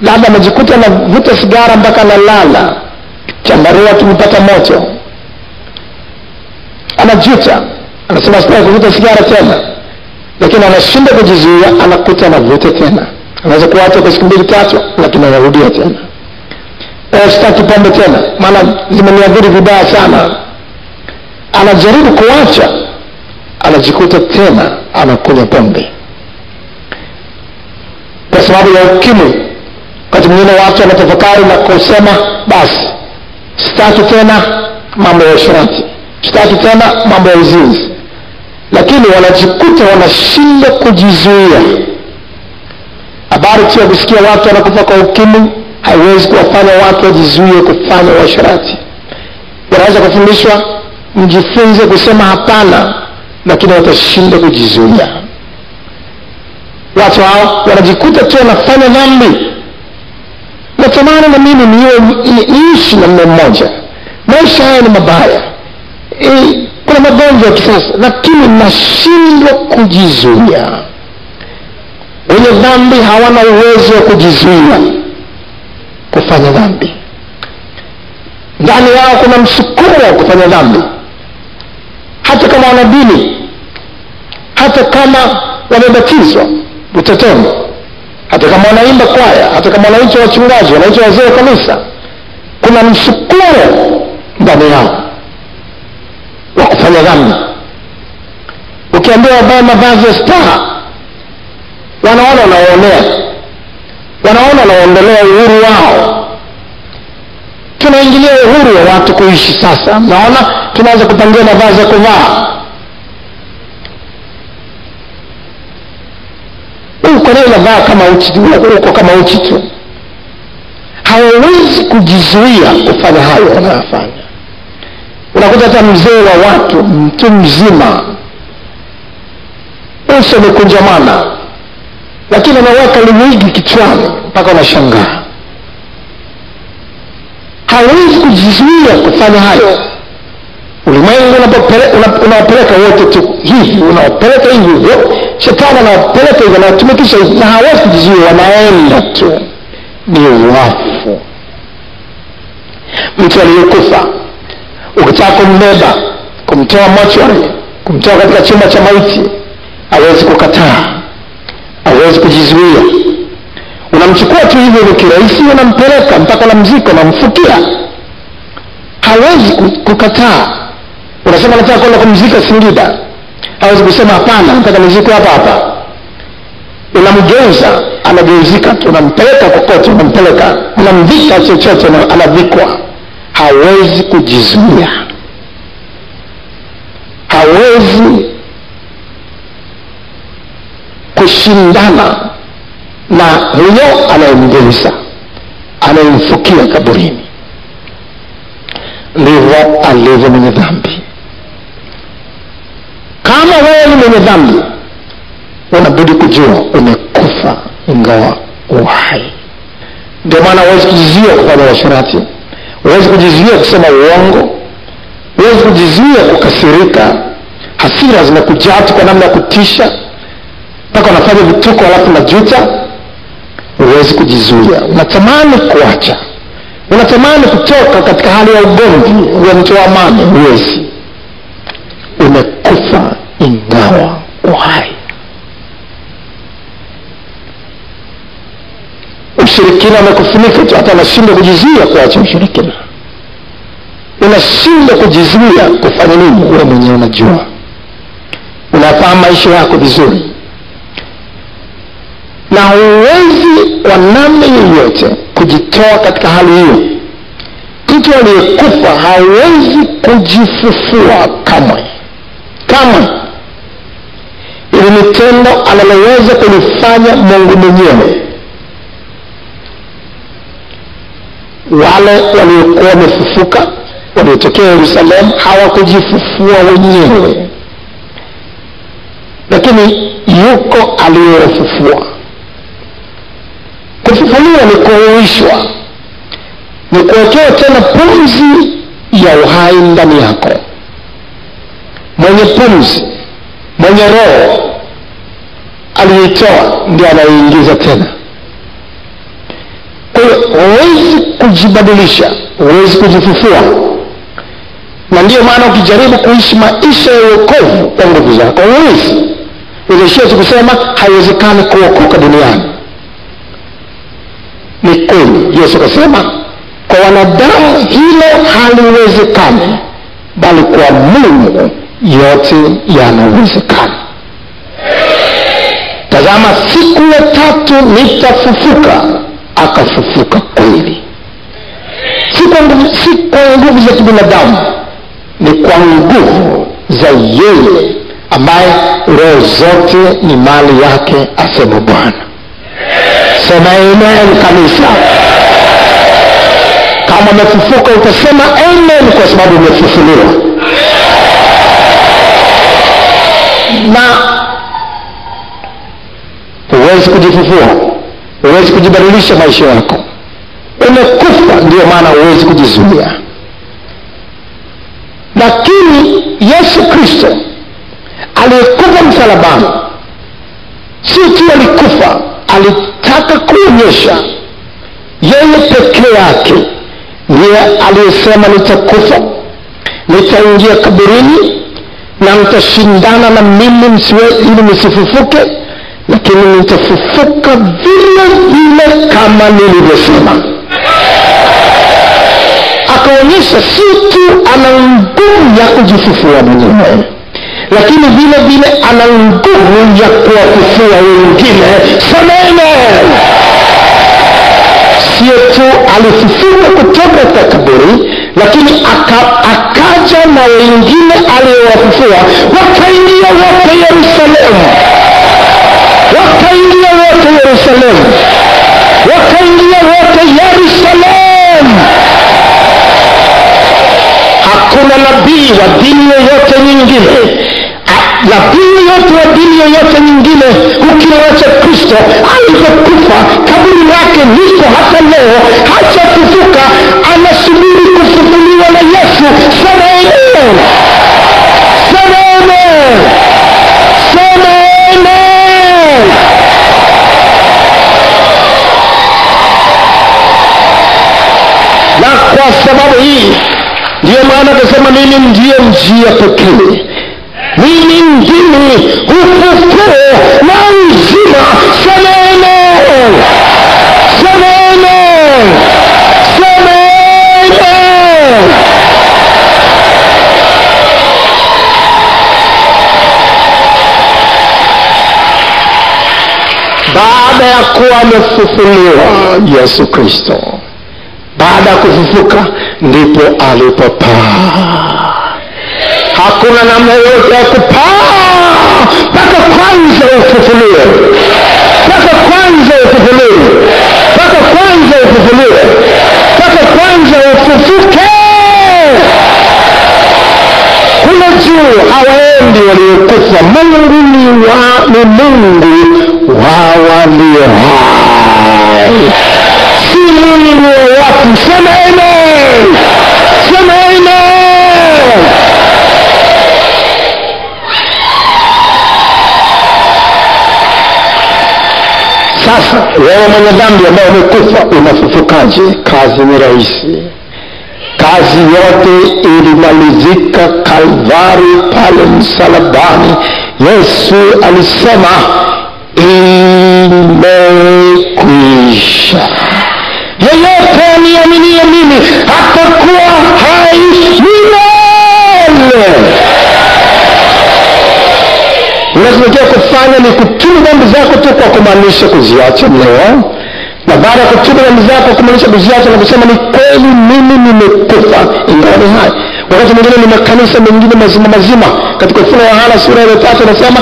labda anajikuta anavuta sigara mpaka analala, chandarua kimepata moto, anajuta, anasema sitaki kuvuta sigara tena, lakini anashinda kujizuia, anakuta anavuta tena. Anaweza kuacha kwa siku 2-3, lakini anarudia tena. Sitaki pombe tena, maana zimeniadhiri vibaya sana. Anajaribu kuacha, anajikuta tena anakunywa pombe. Kwa sababu ya ukimwi, wakati mwingine watu wanatafakari na kusema basi sitaki tena mambo ya usherati, sitaki tena mambo ya uzinzi, lakini wanajikuta wanashinda kujizuia. Habari tu ya kusikia watu wanakufa kwa ukimwi haiwezi kuwafanya watu wajizuie kufanya usherati. Wanaweza kufundishwa mjifunze kusema hapana, lakini watashinda kujizuia. Watu hao wanajikuta tu wanafanya dhambi. Natamani na mimi niishi na mume mmoja, maisha haya ni mabaya, kuna magonjwa ya kisasa, lakini nashindwa kujizuia. Wenye dhambi hawana uwezo wa kujizuia kufanya dhambi. Ndani yao kuna msukumo wa kufanya dhambi, hata kama wana dini, hata kama wamebatizwa utotoni, hata kama wanaimba kwaya, hata kama wanaitwa wachungaji, wanaitwa wazee wa kanisa, kuna msukumo ndani yao wa kufanya dhambi. Ukiambia wavae mavazi ya staha, wanaona wanaonea, wanaona wanaondelea uhuru wao. Tunaingilia uhuru wa watu kuishi sasa. Naona tunaanza kupangia mavazi ya kuvaa. Uko leo unavaa kama uchi tu, uko kama uchi tu. Hawezi kujizuia kufanya hayo wanayofanya. Unakuta hata mzee wa watu, mtu mzima, uso umekunjamana, lakini anaweka liwigi kichwani mpaka unashangaa. Hawezi kujizuia kufanya hayo. Ulimwengu unawapeleka wote tu hivi, unawapeleka hivyo, shetani anawapeleka hivyo, anawatumikisha hivyo, na hawezi kujizuia, wanaenda tu, ni wafu. Mtu aliyekufa, ukitaka kumbeba, kumtoa mochwari, kumtoa katika chumba cha maiti, hawezi kukataa, hawezi kujizuia. Unamchukua tu hivyo ni kirahisi, unampeleka mpaka unamzika, unamfukia, hawezi kukataa. Unasema nataka kwenda kumzika Singida, hawezi kusema hapana, nataka nizikwe hapa hapa. Unamgeuza, anageuzika tu, unampeleka kokote, unampeleka, unamvika chochote, anavikwa. Hawezi kujizuia, hawezi kushindana na huyo anayemgeuza, anayemfukia kaburini. Ndivyo alivyo mwenye dhambi. Kama wewe ni mwenye dhambi, unabudi kujua umekufa ingawa uhai. Ndio maana huwezi kujizuia kufanya usherati, huwezi kujizuia kusema uongo, huwezi kujizuia kukasirika. Hasira zimekujaa kwa namna ya kutisha mpaka unafanya vituko alafu unajuta. Huwezi kujizuia, unatamani kuacha, unatamani kutoka katika hali ya ugomvi, uwe mtu wa amani, huwezi. Umekufa ingawa uhai. Ushirikina umekufunika tu, hata unashindwa kujizuia kuacha ushirikina. Unashindwa kujizuia kufanya nini? Wewe mwenyewe unajua, unafahamu maisha yako vizuri, na huwezi kwa namna yoyote kujitoa katika hali hiyo. Mtu aliyekufa hawezi kujifufua kamwe. Ili ni tendo analoweza kulifanya Mungu mwenyewe. Wale waliokuwa wamefufuka, waliotokea Yerusalemu, hawakujifufua wenyewe, lakini yuko aliyefufua. Kufufuliwa ni kuhuishwa, ni kuwekewa tena pumzi ya uhai ndani yako. Mwenye pumzi, mwenye roho aliitoa ndiye anaingiza tena. Kwa hiyo huwezi kujibadilisha, huwezi kujifufua. Na ndiyo maana ukijaribu kuishi maisha ya wokovu kwa nguvu zako, huwezi. Unaishia kusema haiwezekani kuokoka duniani. Ni kweli, Yesu akasema kwa wanadamu hilo haliwezekani, bali kwa Mungu yote yanawezekana. Tazama, siku ya tatu nitafufuka. Akafufuka kweli. Si kwa nguvu za kibinadamu, ni kwa nguvu za yeye ambaye roho zote ni mali yake, asema Bwana. Sema amen kanisa. Kama umefufuka utasema amen, kwa sababu umefufuliwa. Na huwezi kujifufua, huwezi kujibadilisha maisha yako. Umekufa, ndio maana huwezi kujizuia. Lakini Yesu Kristo aliyekufa msalabani, si tu alikufa, alitaka kuonyesha yeye pekee yake ndiye aliyesema nitakufa, nitaingia kaburini na mtashindana na mimi ili msifufuke, lakini nitafufuka vile vile kama nilivyosema. Akaonyesha si tu ana nguvu ya kujifufua mwenyewe, lakini vile vile ana nguvu ya kuwafufua wengine. Semeni. Sio tu alifufuka kutoka kaburi, lakini akaja na wengine aliyowafufua, wakaingia wote Yerusalemu. Wakaingia wote Yerusalemu. Hakuna nabii wa dini yoyote nyingine, nabii yote wa dini yoyote nyingine, ukimwacha Kristo alipokufa, kaburi lake liko hata leo, hajafufuka, anasubiri kufufuliwa na Yesu. Sema amen. Sema amen. Sema amen. Na kwa sababu hii ndiyo maana nasema mimi ndiye njia pekee, mimi ndimi ufufuo na uzima. Sema amen. Sema amen. Sema amen. Baada ya kuwa amefufuliwa Yesu Kristo, baada ya kufufuka ndipo alipopaa. Hakuna namna yoyote ya kupaa mpaka kwanza ufufuliwe. Mpaka kwanza ufufuliwe. Mpaka kwanza ufufuliwe. Mpaka kwanza ufufuke. Kule juu hawaendi waliokufa. Mungu ni Mungu wa walio hai, si Mungu wa wafu. Sema amen. Sema amen. Sasa wewe mwenye dhambi ambaye umekufa, unafufukaje? Kazi ni rahisi. Kazi yote ilimalizika Kalvari, pale msalabani. Yesu alisema imekwisha. Yeyote aniaminie mimi hatakuwa hai milele. Unachotakiwa kufanya ni kutubu dhambi zako tu kwa kumaanisha kuziacha leo. Na baada ya kutubu dhambi zako kumaanisha kuziacha na kusema ni kweli mimi nimekufa ingawa ni hai. Wakati mwingine ni makanisa mengine mazima katika Ufunuo wa Yohana sura ya 3 anasema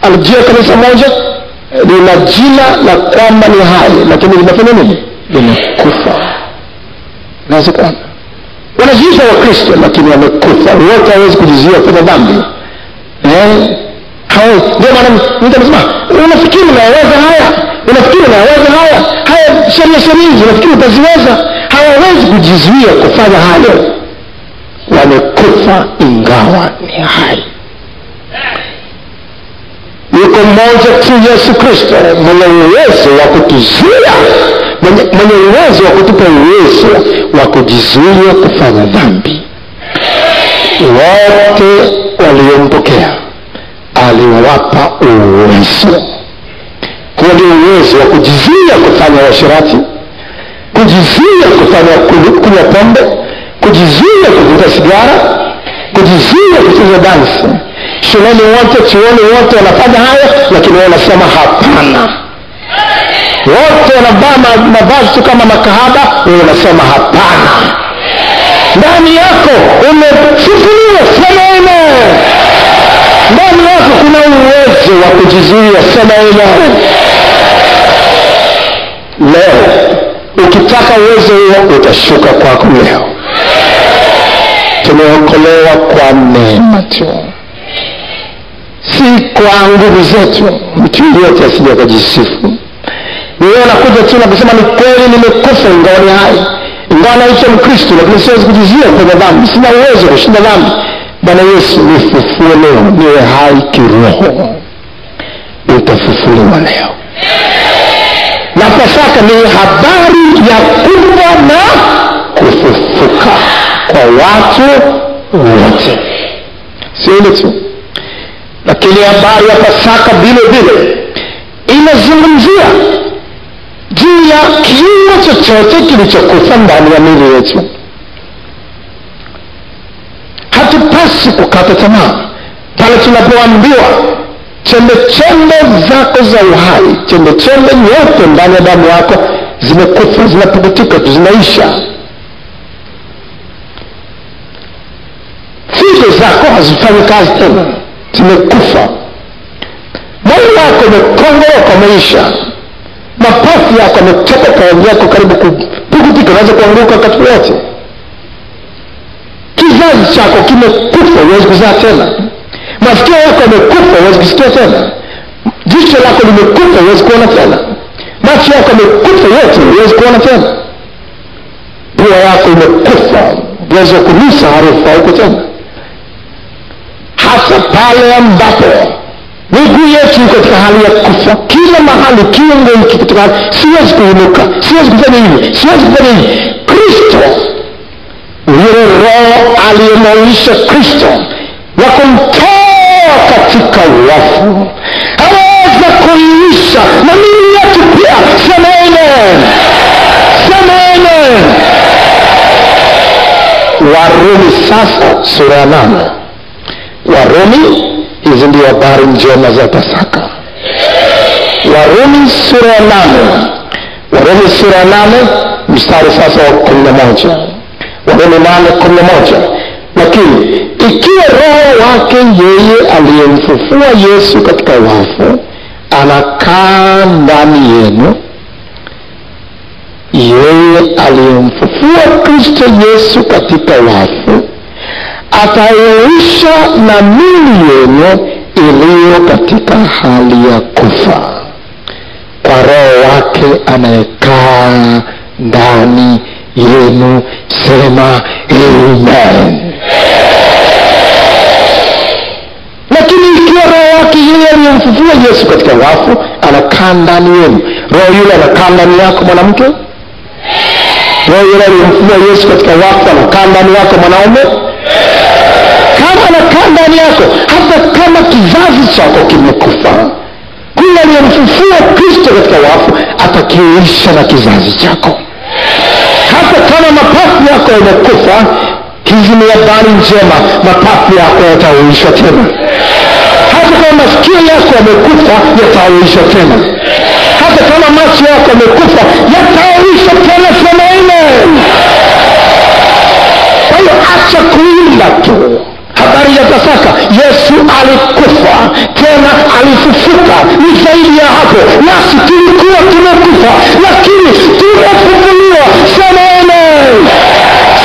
alijia kanisa moja lina jina la kwamba ni hai lakini linafanya nini? Limekufa. Naweza kuona wanajiita wa Kristo lakini wamekufa. Wote hawezi kujizuia kufanya dhambi. Ndio maana mtu anasema unafikiri unaweza haya? Unafikiri unaweza haya? Haya sheria hizi unafikiri utaziweza? Hawawezi kujizuia kufanya hayo. Wamekufa ingawa ni hai. Yuko mmoja tu Yesu Kristo mwenye uwezo wa kutuzuia, mwenye uwezo wa kutupa uwezo wa kujizuia kufanya dhambi. Wote waliompokea aliwapa uwezo. Kwa ndio uwezo wa kujizuia kufanya uasherati, kujizuia kufanya kunywa pombe, kujizuia kuvuta sigara, kujizuia kucheza dansi. Shuleni wote, chuoni wote wanafanya haya lakini wanasema hapana. Wote wanavaa mavazi kama makahaba, wanasema hapana. Ndani yako umefufuliwa, sema amen. Ndani yako kuna uwezo wa kujizuia, sema amen. Leo ukitaka uwezo huo utashuka kwako leo. Tumeokolewa kwa neema tu, si kwa nguvu zetu. Mtu yote asije kujisifu. Wewe unakuja tu na kusema ni kweli nimekufa ingawa ni hai, ingawa naitwa Mkristo lakini siwezi kujizuia kufanya dhambi, sina uwezo kushinda dhambi. Bwana Yesu nifufue leo niwe hai kiroho. Utafufuliwa leo. Na Pasaka ni habari ya kufa na kufufuka kwa watu wote. Sio tu, lakini habari ya Pasaka vile inazungumzia juu ya kiungo chochote kilichokufa ndani ya miili yetu. Hatupasi kukata tamaa pale tunapoambiwa chembe zako za uhai, chembe yote ndani ya damu yako zimekufa, zinapukutika tu, zinaisha. Figo zako hazifanyi kazi tena, zimekufa. Moyo wako umekongoka kwa maisha. Mapafu yako yametoka kwa rangi yako karibu kupukutika, unaweza kuanguka wakati wote. Kizazi chako kimekufa, huwezi kuzaa tena. Masikio yako yamekufa, huwezi kusikia tena. Jicho lako limekufa, huwezi kuona tena. Macho yako yamekufa yote, huwezi kuona tena. Pua yako imekufa, huwezi kunusa harufu huko tena. Hata pale ambapo miguu yetu iko katika hali ya kufa, kila mahali kiungo hiki katika hali, siwezi kuinuka, siwezi kufanya hivi, siwezi kufanya hivi. Kristo, yule Roho aliyemwisha Kristo na kumtoa katika wafu, aweza kuiisha na mimi yetu pia. Sema amen. Sema amen. Warumi sasa sura ya 8. Warumi, hizi ndio habari njema za Pasaka. Warumi sura ya 8. Warumi sura ya 8 mstari sasa wa 11. Warumi 8:11. Lakini ikiwa Roho wake yeye aliyemfufua Yesu katika wafu anakaa ndani yenu, yeye aliyemfufua Kristo Yesu katika wafu ataiisha na miili yenu iliyo katika hali ya kufa kwa Roho wake anayekaa ndani yenu. Sema amen. Lakini ikiwa Roho wake yeye aliyemfufua Yesu katika wafu anakaa ndani yenu, Roho yule anakaa ndani yako mwanamke? Roho yule aliyemfufua Yesu katika wafu anakaa ndani yako mwanaume? kama anakaa ndani yako, hata kama kizazi chako kimekufa, yule aliyemfufua Kristo katika wafu atakiisha na kizazi chako. Hata kama mapafu yako yamekufa, hizi ni habari njema, mapafu yako yataishwa tena. Hata kama masikio yako yamekufa, yataishwa tena. Hata kama macho yako yamekufa, yataishwa tena. Sema amen. Kwa hiyo acha kuimba tu habari ya Pasaka. Yesu alikufa tena alifufuka. Ni zaidi ya hapo. Nasi tulikuwa tumekufa, lakini tumefufuliwa. Sema amen.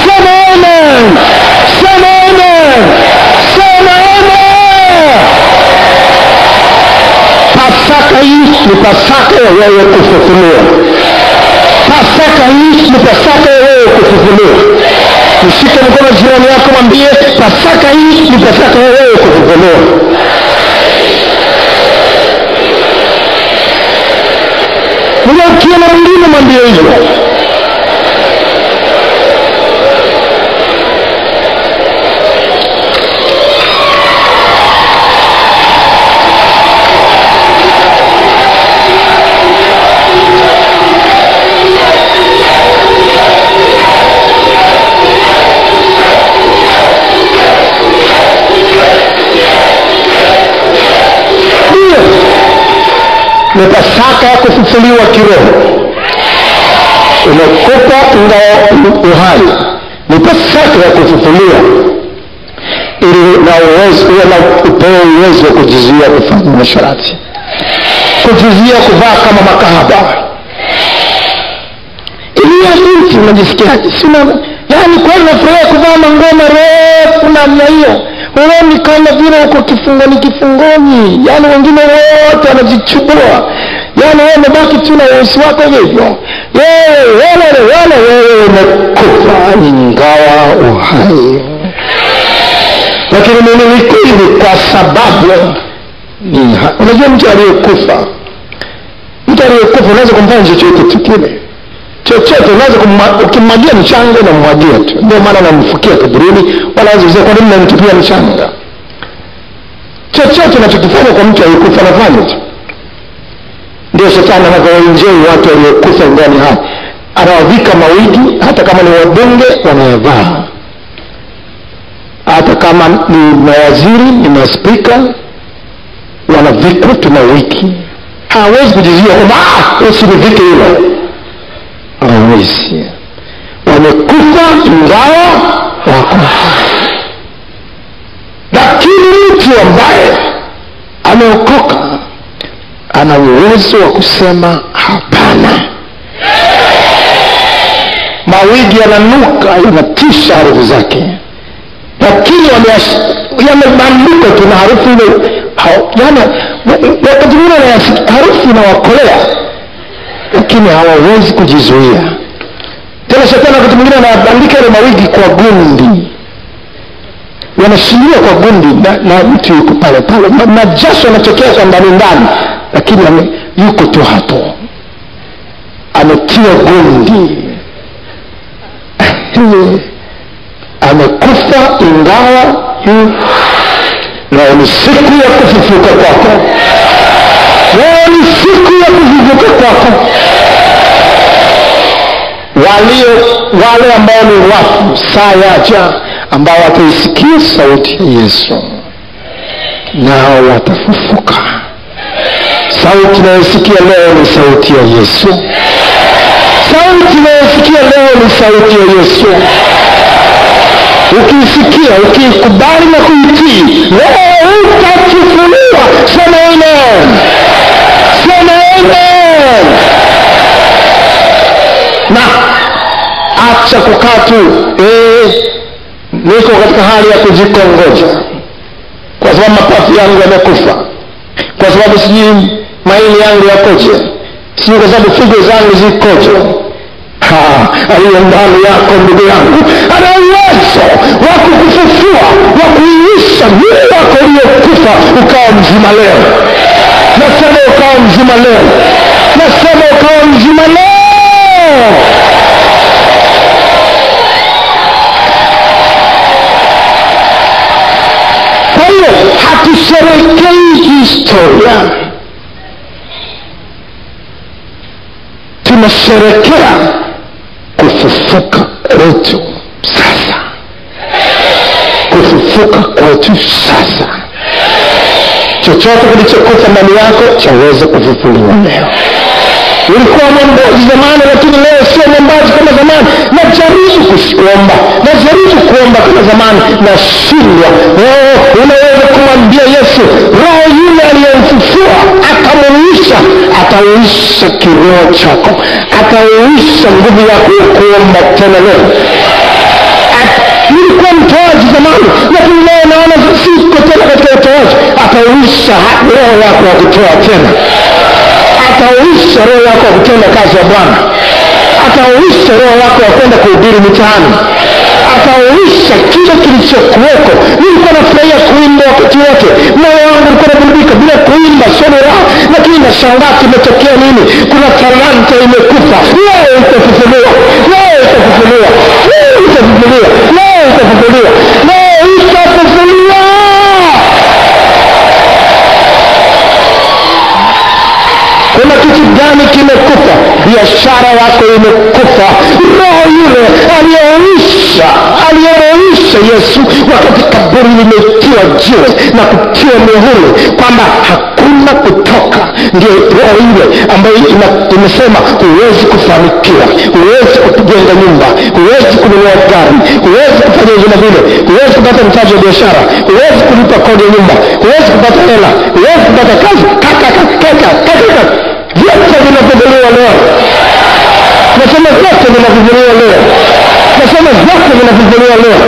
Sema amen. Sema amen. Sema amen. Pasaka hii ni Pasaka ya wewe kufufuliwa. Pasaka hii ni Pasaka ya wewe kufufuliwa. Mshike mkono jirani yako, mwambie Pasaka hii ni Pasaka ya wewe kufufuliwa. Ukiona mwingine mwambie hivyo. Ni Pasaka ya kufufuliwa kiroho. Umekufa ingawa uhai. Ni Pasaka ya kufufuliwa ili na upewe uwezo wa kujizuia kufanya masharati, kujizuia kuvaa kama makahaba. Ili ya binti unajisikiaje? Yaani kwa nini unafurahia kuvaa manguo marefu namna hiyo? Wewe ni kama vile uko kifungoni. Yaani wengine wote wanajichubua. Yaani wewe umebaki tu na uso wako hivyo. Wewe umekufa ingawa uhai. Lakini mimi ni kwa sababu unajua mtu aliyekufa unaweza kumfanya chochote kile. Chochote unaweza kumwagia mchanga na kumwagia tu. Ndio maana namfukia kaburini, wala haziwezi kwa nini namtupia mchanga. Chochote unachokifanya kwa mtu aliyekufa nafanya tu. Ndio shetani anapoenjoy watu waliokufa ndani hai. Anawavika mawigi, hata kama ni wabunge wanayavaa. Hata kama ni mawaziri, ni maspika, wanavikwa tu mawigi. Hawezi kujizuia kwamba usinivike hilo. Hawezi. Wamekufa ingawa wako hai. Lakini mtu ambaye ameokoka ana uwezo wa kusema hapana. Mawigi yananuka, yanatisha harufu zake, lakini yamebandikwa tu na harufu ile. Wakati mwingine harufu inawakolea, lakini hawawezi kujizuia. Tena shetani wakati mwingine anabandika ile mawigi kwa gundi. Wanashikilia kwa gundi na mtu yuko pale pale. Na jasho yanatokea kwa ndani, lakini yuko tu hapo. Ametiwa gundi. Amekufa ingawa na ni siku ya kufufuka kwako. Ni siku ya kufufuka kwako. Wale ambao ni wafu, saa yaja ambao wataisikia sauti ya Yesu, nao watafufuka. Sauti tunayosikia leo ni sauti ya Yesu. Sauti tunayosikia leo ni sauti ya Yesu. Ukisikia, ukikubali na kuitii, leo utafufuliwa. Sema amen. Sema amen. Na acha kukaa tu niko katika hali ya kujikongoja kwa sababu mapafu yangu yamekufa, kwa sababu sijui maini yangu yakoje, sijui kwa sababu figo zangu zikoje. Aliye ndani yako ndugu yangu ana uwezo wa kukufufua, wa kuiisha mwili wako uliokufa ukawa mzima leo. Nasema ukawa mzima leo. Nasema ukawa mzima leo. hatusherekei historia, tunasherekea kufufuka kwetu sasa. Kufufuka kwetu sasa. Chochote kilichokufa ndani yako chaweza kufufuliwa leo. Ulikuwa mwombaji zamani, lakini leo sio mwombaji kama zamani. Najaribu kuomba kama zamani, nashindwa. Unaweza kumwambia Yesu, roho yule aliyemfufua akamuisha, atauisha kiroho chako, atauisha nguvu yako ya kuomba tena leo. Nilikuwa mtoaji zamani, lakini leo naona siko tena katika utoaji. Atauisha roho yako ya kutoa tena. Atauisha roho yako ya kutenda kazi ya Bwana. Atauisha roho yako ya kwenda kuhubiri mitaani. Atauisha kile kilichokuweko. Nilikuwa nafurahia kuimba wakati wote, moyo wangu ulikuwa unaburudika bila kuimba, sio raha. Lakini nashangaa kimetokea nini? Kuna talanta imekufa. Leo itafufuliwa. Leo itafufuliwa. Leo itafufuliwa. Leo itafufuliwa. Leo itafufuliwa. Kuna kitu gani kimekufa? Biashara yako imekufa. Roho yule aliyeisha Yesu wakati kaburi limetiwa jiwe na kutiwa muhuri kwamba hakuna kutoka, ndio roho yule ambayo imesema huwezi kufanikiwa, huwezi kujenga nyumba, huwezi kununua gari, huwezi kufanya hivyo vile, huwezi kupata mtaji wa biashara, huwezi kulipa kodi ya nyumba, huwezi kupata hela, huwezi kupata kazi. Vyote vinafufuliwa leo. Nasema vyote vinafufuliwa leo. Nasema vyote vinafufuliwa leo.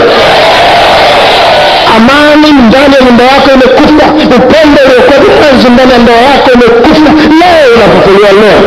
Amani ndani ya nyumba yako imekufa. Upendo uliokuwa mwanzo ndani ya ndoa yako umekufa. Leo unafufuliwa leo.